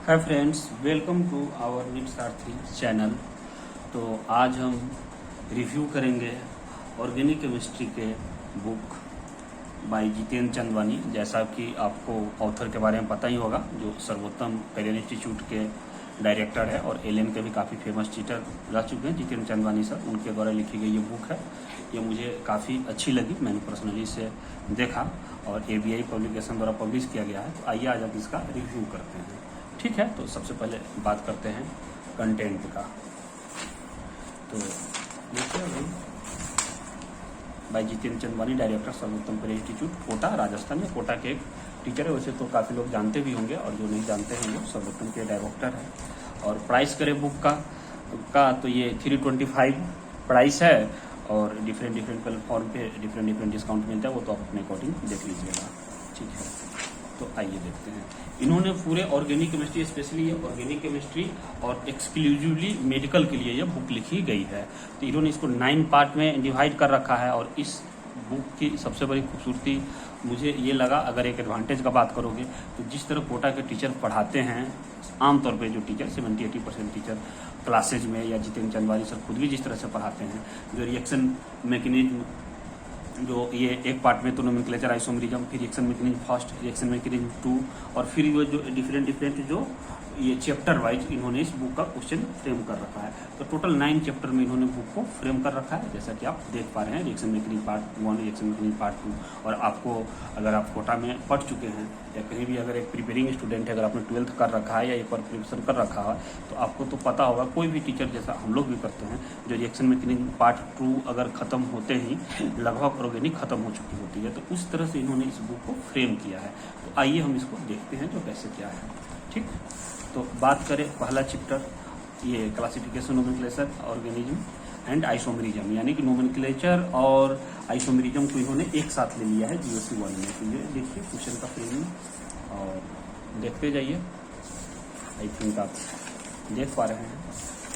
Hi friends, welcome to our NEET Sarathi channel. तो आज हम रिव्यू करेंगे ऑर्गेनिक केमिस्ट्री के बुक बाय जितेंद्र चंदवानी। जैसा कि आपको ऑथर के बारे में पता ही होगा, जो सर्वोत्तम पेरियर इंस्टीट्यूट के डायरेक्टर है और एलएम के भी काफ़ी फेमस टीचर रह चुके हैं, जितेंद्र चंदवानी सर। उनके द्वारा लिखी गई ये बुक है। ये मुझे काफ़ी अच्छी लगी, मैंने पर्सनली इसे देखा और एबीआई पब्लिकेशन द्वारा पब्लिश किया गया है। तो आइए आज आप इसका रिव्यू करते हैं। ठीक है, तो सबसे पहले बात करते हैं कंटेंट का। तो देखिए भाई, बाय जितेंद्र चंदवानी, डायरेक्टर सर्वोत्तम पेरियर इंस्टीट्यूट, कोटा, राजस्थान में। कोटा के एक टीचर है, वैसे तो काफ़ी लोग जानते भी होंगे और जो नहीं जानते हैं वो सर्वोत्तम के डायरेक्टर है। और प्राइस करें बुक का तो ये 325 प्राइस है और डिफरेंट प्लेटफॉर्म पे डिफरेंट डिस्काउंट मिलता है, वो तो आप अपने अकॉर्डिंग देख लीजिएगा। ठीक है, तो आइए देखते हैं। इन्होंने पूरे ऑर्गेनिक केमिस्ट्री, स्पेशली ये ऑर्गेनिक केमिस्ट्री और एक्सक्लूसिवली मेडिकल के लिए ये बुक लिखी गई है। तो इन्होंने इसको 9 पार्ट में डिवाइड कर रखा है। और इस बुक की सबसे बड़ी खूबसूरती मुझे ये लगा, अगर एक एडवांटेज का बात करोगे तो जिस तरह कोटा के टीचर पढ़ाते हैं, आमतौर पे जो टीचर 70-80% टीचर क्लासेज में, या जितेंद्र चंदवानी सर खुद भी जिस तरह से पढ़ाते हैं, जो रिएक्शन मैकेनिज्म, जो ये एक पार्ट में तो नोमेनक्लेचर, आइसोमेरिज्म, फिर reaction mechanism first, reaction mechanism 2, और फिर वो जो डिफरेंट जो ये चैप्टर वाइज इन्होंने इस बुक का क्वेश्चन फ्रेम कर रखा है। तो टोटल 9 चैप्टर में इन्होंने बुक को फ्रेम कर रखा है, जैसा कि आप देख पा रहे हैं। Reaction mechanism part 1, reaction mechanism part 2। और आपको, अगर आप कोटा में पढ़ चुके हैं या कहीं भी अगर एक प्रिपेयरिंग स्टूडेंट है, अगर आपने 12th कर रखा है या एक बार प्रिपरेशन कर रखा है, तो आपको तो पता होगा, कोई भी टीचर जैसा हम लोग भी करते हैं, जो रिएक्शन मैकेनिज्म पार्ट 2 अगर खत्म होते ही लगभग ऑर्गेनिक खत्म हो चुकी होती है। तो उस तरह से इन्होंने इस बुक को फ्रेम किया है। तो आइए हम इसको देखते हैं जो कैसे क्या है। ठीक, तो बात करें पहला चैप्टर, ये classification, nomenclature, organism and isomerism, यानी कि नोमेनक्लेचर और आइसोमेरिज्म को इन्होंने एक साथ ले लिया है जीओसी 1 में। तो ये देखिए क्वेश्चन का फ्रेमिंग और देखते जाइए। आई थिंक आप देख पा रहे हैं,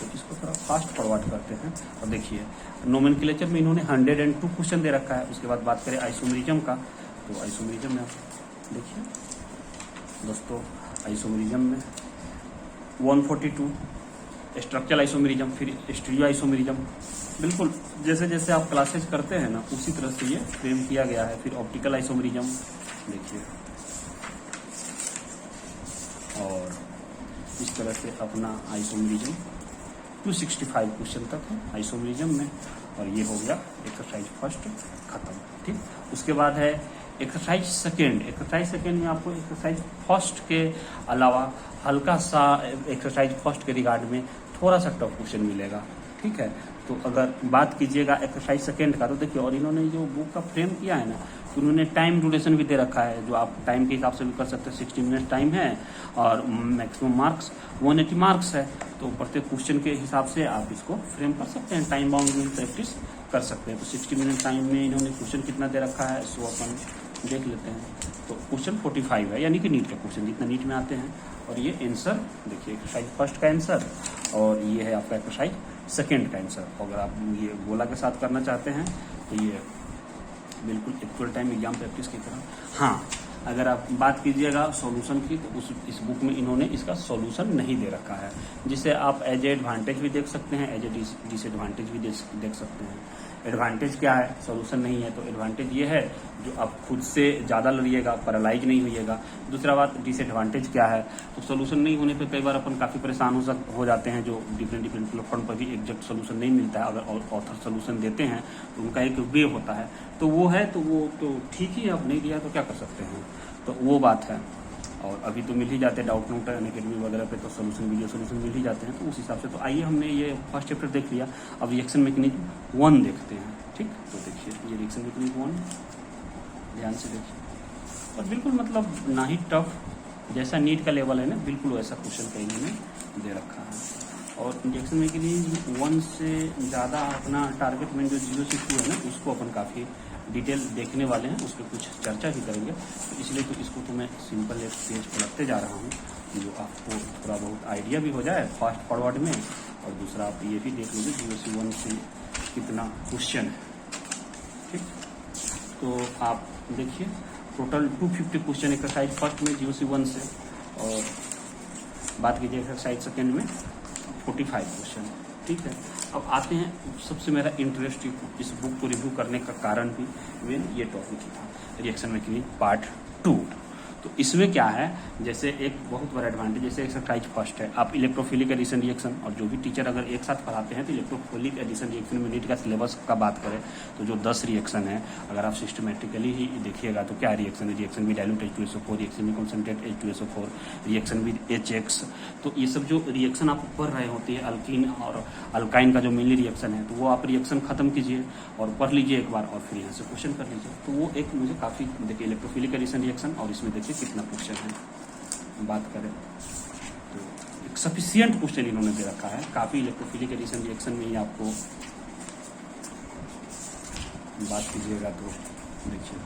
तो इसको थोड़ा फास्ट फॉरवर्ड करते हैं और देखिए नोमेनक्लेचर में इन्होंने 102 क्वेश्चन दे रखा है। उसके बाद बात करें आइसोमेरिज्म का, तो आइसोमेरिज्म में आप देखिए दोस्तों, आइसोमेरिज्म में 142 स्ट्रक्चरल आइसोमेरिज्म, फिर स्टीरियो आइसोमेरिज्म, बिल्कुल जैसे जैसे आप क्लासेज करते हैं ना, उसी तरह से ये फ्रेम किया गया है। फिर ऑप्टिकल आइसोमेरिज्म देखिए, और इस तरह से अपना आइसोमेरिज्म 265 क्वेश्चन तक है आइसोमेरिज्म में। और ये हो गया एक्सरसाइज फर्स्ट खत्म। ठीक, उसके बाद है एक्सरसाइज सेकेंड। एक्सरसाइज सेकेंड में आपको एक्सरसाइज फर्स्ट के अलावा हल्का सा एक्सरसाइज फर्स्ट के रिगार्ड में थोड़ा सा टफ क्वेश्चन मिलेगा। ठीक है, तो अगर बात कीजिएगा एक्सरसाइज सेकेंड का, तो देखिए, और इन्होंने जो बुक का फ्रेम किया है ना, तो उन्होंने टाइम ड्यूरेशन भी दे रखा है, जो आप टाइम के हिसाब से भी कर सकते हैं। 60 मिनट टाइम है और मैक्सिमम मार्क्स 180 मार्क्स है। तो प्रत्येक क्वेश्चन के हिसाब से आप इसको फ्रेम कर सकते हैं, टाइम बाउंड में प्रैक्टिस कर सकते हैं। तो 60 मिनट टाइम में इन्होंने क्वेश्चन कितना दे रखा है, सो अपन देख लेते हैं। तो क्वेश्चन 45 है, यानी कि नीट का क्वेश्चन जितना नीट में आते हैं। और ये आंसर देखिए, एक्सरसाइज फर्स्ट का आंसर, और ये है आपका एक्सरसाइज सेकेंड का आंसर। अगर आप ये गोला के साथ करना चाहते हैं तो ये बिल्कुल इक्वल टाइम एग्जाम प्रैक्टिस की तरह। हाँ, अगर आप बात कीजिएगा सॉल्यूशन की, तो इस बुक में इन्होंने इसका सॉल्यूशन नहीं दे रखा है, जिसे आप एज ए एडवांटेज भी देख सकते हैं, एज ए डिसएडवांटेज भी देख सकते हैं। एडवांटेज क्या है, सॉल्यूशन नहीं है, तो एडवांटेज ये है जो आप खुद से ज़्यादा लड़िएगा, पैरालाइज नहीं होइएगा। दूसरा बात, डिसएडवांटेज क्या है, तो सॉल्यूशन नहीं होने पे कई बार अपन काफ़ी परेशान हो जाते हैं, जो डिफरेंट प्लेटफॉर्म पर भी एग्जैक्ट सॉल्यूशन नहीं मिलता है। अगर ऑथर सॉल्यूशन देते हैं तो उनका एक वे होता है, तो वो है, तो वो तो ठीक ही है, अब नहीं दिया तो क्या कर सकते हैं, तो वो बात है। और अभी तो मिल ही जाते हैं, डाउट नोट अनअकैडमी वगैरह पे तो सोल्यूशन, वीडियो सोल्यूशन मिल ही जाते हैं, तो उस हिसाब से। तो आइए, हमने ये फर्स्ट चैप्टर देख लिया, अब रिएक्शन मैकेनिज्म 1 देखते हैं। ठीक, तो देखिए ये रिएक्शन मैकेनिज्म 1, ध्यान से देखिए। और बिल्कुल मतलब ना ही टफ, जैसा नीट का लेवल है ना, बिल्कुल वैसा क्वेश्चन का इन्होंने दे रखा है। और रिएक्शन मैकेनिज्म 1 से ज़्यादा अपना टारगेट में जो GOC2 है ना, उसको अपन काफ़ी डिटेल देखने वाले हैं, उस पर कुछ चर्चा भी करेंगे। तो इसलिए तो इसको तो मैं सिंपल एक पेज पलटते जा रहा हूँ, जो आपको थोड़ा बहुत आइडिया भी हो जाए फास्ट फॉरवर्ड में। और दूसरा आप ये भी देख लीजिए GOC 1 से कितना क्वेश्चन है। ठीक, तो आप देखिए टोटल 250 क्वेश्चन एक्सरसाइज फर्स्ट में GOC 1 से, और बात कीजिए एक्सरसाइज सेकेंड में 45 क्वेश्चन। ठीक है, अब आते हैं सबसे मेरा इंटरेस्ट इस बुक को रिव्यू करने का कारण भी मेन ये टॉपिक ही था, रिएक्शन मैकेनिक्स पार्ट 2। तो इसमें क्या है, जैसे एक बहुत बड़ा एडवांटेज, जैसे एक्सरसाइज फर्स्ट है, आप इलेक्ट्रोफिलिक एडिशन रिएक्शन, और जो भी टीचर अगर एक साथ पढ़ाते हैं तो इलेक्ट्रोफिलिक एडिशन रिएक्शन में नीट का सिलेबस का बात करें तो जो 10 रिएक्शन है, अगर आप सिस्टमेटिकली ही देखिएगा तो क्या रिएक्शन है, reaction with dilute H2SO4, reaction with concentrate H2SO4, reaction with HX। तो ये सब जो रिएक्शन आप पढ़ रहे होती है अल्कीन और अल्काइन का जो मेनली रिएक्शन है, तो वो आप रिएक्शन खत्म कीजिए और पढ़ लीजिए एक बार, और फिर यहाँ से क्वेश्चन कर लीजिए। तो वो एक मुझे काफ़ी, देखिए इलेक्ट्रोफिलिक एडिशन रिएक्शन, और इसमें देखिए कितना क्वेश्चन है। बात करें तो एक सफिशियंट क्वेश्चन इन्होंने दे रखा है, काफ़ी इलेक्ट्रोफिलिक एडिशन रिएक्शन में ही आपको बात कीजिएगा तो देखिए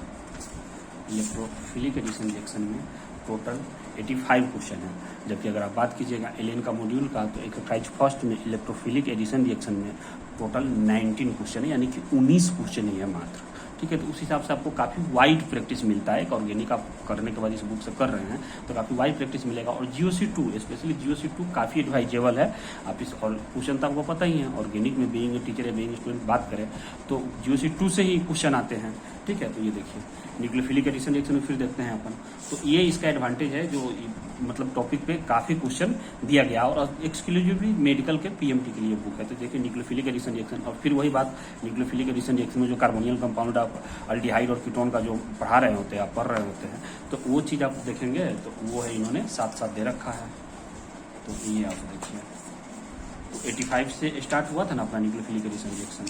इलेक्ट्रोफिलिक एडिशन रिएक्शन में टोटल 85 क्वेश्चन है, जबकि अगर आप बात कीजिएगा एलेन का मॉड्यूल का तो एक्सरसाइज फर्स्ट में इलेक्ट्रोफिलिक एडिशन रिएक्शन में टोटल 19 क्वेश्चन है, यानी कि 19 क्वेश्चन ही है मात्र। ठीक है, तो उस हिसाब से आपको काफ़ी वाइड प्रैक्टिस मिलता है। एक ऑर्गेनिक आप करने के बाद इस बुक से कर रहे हैं तो काफ़ी वाइड प्रैक्टिस मिलेगा। और GOC2 स्पेशली GOC2 काफ़ी एडवाइजेबल है। आप इस, और क्वेश्चन तो आपको पता ही है, ऑर्गेनिक में बीइंग टीचर या बीइंग स्टूडेंट बात करें तो GOC2 से ही क्वेश्चन आते हैं। ठीक है, तो ये देखिए न्यूक्लियोफिलिक एडिशन रिएक्शन में फिर देखते हैं अपन, तो ये इसका एडवांटेज है, जो मतलब टॉपिक पे काफ़ी क्वेश्चन दिया गया और एक्सक्लूसिवली मेडिकल के PMT के लिए बुक है। तो देखिए न्यूक्लियोफिलिक एडिशन रिएक्शन, और फिर वही बात न्यूक्लियोफिलिक एडिशन रिएक्शन में जो कार्बोनियल कंपाउंड आप अल्डिहाइड और कीटोन का जो पढ़ा रहे होते हैं, आप पढ़ रहे होते हैं, तो वो चीज़ आप देखेंगे तो वो है इन्होंने साथ साथ दे रखा है। तो ये आप देखिए, तो 85 से स्टार्ट हुआ था ना अपना न्यूक्लियोफिलिक एडिशन रिएक्शन,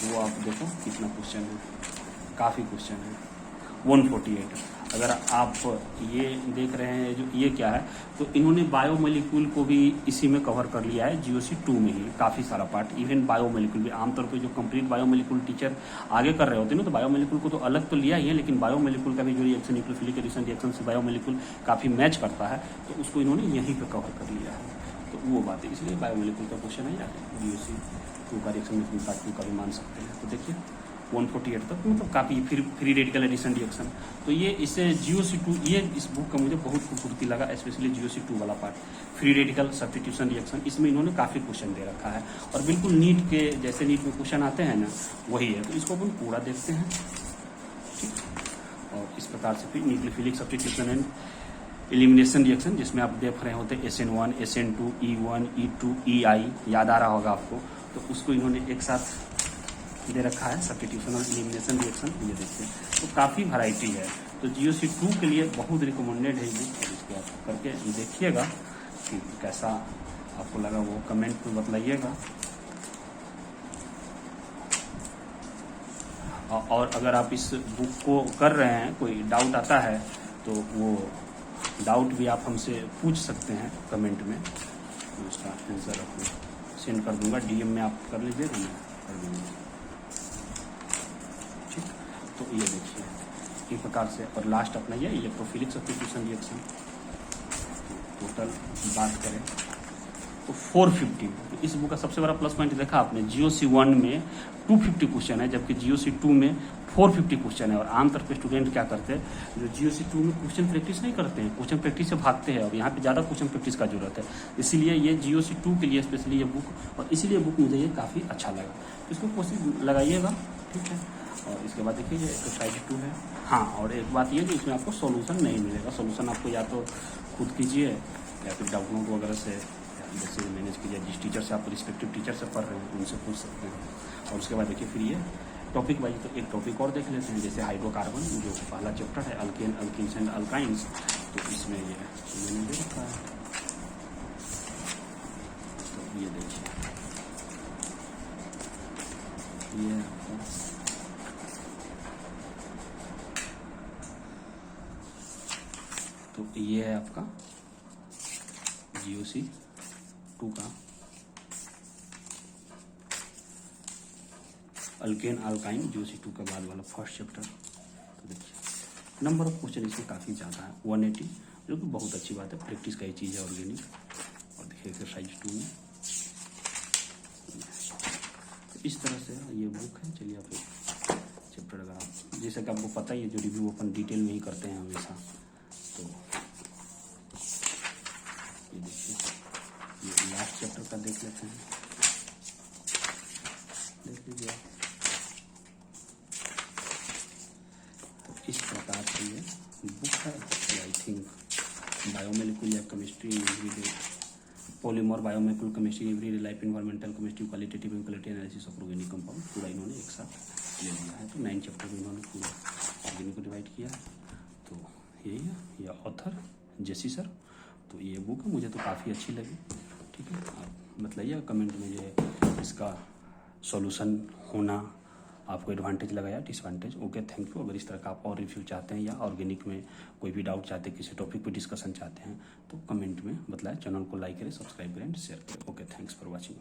वो आप देखो कितना क्वेश्चन है, काफ़ी क्वेश्चन है 148। अगर आप ये देख रहे हैं जो ये क्या है, तो इन्होंने बायोमोलिक्यूल को भी इसी में कवर कर लिया है, GOC2 में ही काफ़ी सारा पार्ट। इवन बायोमोलिक्यूल भी आमतौर पे जो कंप्लीट बायोमोलिक्यूल टीचर आगे कर रहे होते हैं ना, तो बायोमोलिक्यूल को तो अलग तो लिया ही है, लेकिन बायोमोलिक्यूल का भी जो रिएक्शन न्यूक्लियोफिलिक एडिशन रिएक्शन से बायोमोलिक्यूल काफ़ी मैच करता है, तो उसको इन्होंने यहीं पर कवर कर लिया है। तो वो बात है, इसलिए बायोमोलिक्यूल का क्वेश्चन है, या GOC2 का रिएक्शन में पार्ट 2 का भी मान सकते हैं। तो देखिए 148 तक मतलब काफ़ी, फिर फ्री रेडिकल एडिशन रिएक्शन, तो ये इससे GOC2, ये इस बुक का मुझे बहुत खूबसूरती लगा, स्पेशली GOC2 वाला part, free radical substitution reaction, इसमें इन्होंने काफ़ी क्वेश्चन दे रखा है और बिल्कुल नीट के जैसे नीट में क्वेश्चन आते हैं ना, वही है। तो इसको अपन पूरा देखते हैं। ठीक, और इस प्रकार से फिर nucleophilic substitution and elimination reaction, जिसमें आप देख रहे होते हैं SN1, SN2, E1, E2, EI, याद आ रहा होगा आपको, तो उसको इन्होंने एक साथ दे रखा है, सब्स्टिट्यूशन और एलिमिनेशन रिएक्शन। ये देखिए, तो काफ़ी वैरायटी है, तो GOC2 के लिए बहुत रिकमेंडेड है ये, और इसको आप करके देखिएगा कि कैसा आपको लगा, वो कमेंट में बतलाइएगा। और अगर आप इस बुक को कर रहे हैं, कोई डाउट आता है तो वो डाउट भी आप हमसे पूछ सकते हैं कमेंट में, तो उसका आंसर आपको सेंड कर दूंगा, DM में आप कर लीजिएगा, मैं कर दूँगा। ठीक, तो ये देखिए इस प्रकार से, और लास्ट अपना ये इलेक्ट्रोफिलिक सब्स्टिट्यूशन रिएक्शन, टोटल बात करें तो 450। तो इस बुक का सबसे बड़ा प्लस पॉइंट देखा आपने, GOC1 में 250 क्वेश्चन है, जबकि GOC2 में 450 क्वेश्चन है। और आमतौर पे स्टूडेंट क्या करते हैं, जो GOC2 में क्वेश्चन प्रैक्टिस नहीं करते हैं, क्वेश्चन प्रैक्टिस से भागते हैं, और यहाँ पे ज़्यादा क्वेश्चन प्रैक्टिस का जरूरत है। इसीलिए ये GOC2 के लिए स्पेशली ये बुक, और इसीलिए बुक मुझे ये काफ़ी अच्छा लगा, तो इसको कोशिश लगाइएगा। ठीक है, और इसके बाद देखिए एक्सरसाइज 2 है। हाँ, और एक बात ये कि इसमें आपको सॉल्यूशन नहीं मिलेगा, सॉल्यूशन आपको या तो खुद कीजिए या फिर डाउट नोट वगैरह से जैसे मैनेज कीजिए, जिस टीचर से आप रिस्पेक्टिव टीचर से पढ़ रहे हैं उनसे पूछ सकते हैं। और उसके बाद देखिए फिर ये टॉपिक वाइज, तो एक टॉपिक और देख लेते हैं, जैसे हाइड्रोकार्बन जो पहला चैप्टर है, अल्केन, अल्किन्स एंड अल्काइंस, तो इसमें ये मैंने दे रखा है। तो ये देखिए, ये आपका तो ये है आपका GOC2 का अल्केन अल्काइन, GOC2 के बाद वाला फर्स्ट चैप्टर। तो देखिए नंबर ऑफ क्वेश्चन इसमें काफ़ी ज़्यादा है, 180, जो कि बहुत अच्छी बात है, प्रैक्टिस का ही चीज़ है ऑर्गेनिक। और देखिए एक्सरसाइज 2 में तो इस तरह से ये बुक है। चलिए आप एक चैप्टर, अगर आप जैसे कि आपको पता ही है, जो रिव्यू अपन डिटेल में ही करते हैं हमेशा, तो ये देखिए इसका देख लेते हैं। देख लीजिए आप। तो इस प्रकार से ये बुक है। I think biomolecular chemistry, polymer, biomolecular chemistry, everyday life, environmental chemistry, qualitative and quality analysis of organic compound, पूरा इन्होंने एक साथ ले लिया है। तो 9 चैप्टर में इन्होंने पूरा ऑर्गेनिक को डिवाइड किया है। तो यही है, ये ऑथर जेसी सर। तो ये बुक मुझे तो काफ़ी अच्छी लगी। ठीक है, आप बताइए कमेंट में ये इसका सॉल्यूशन होना आपको एडवांटेज लगा या डिसवांटेज। Okay, thank you. अगर इस तरह का आप और रिव्यू चाहते हैं या ऑर्गेनिक में कोई भी डाउट चाहते हैं, किसी टॉपिक पे डिस्कशन चाहते हैं, तो कमेंट में बताएं। चैनल को लाइक करें, सब्सक्राइब करें, शेयर करें। Okay, thanks for watching.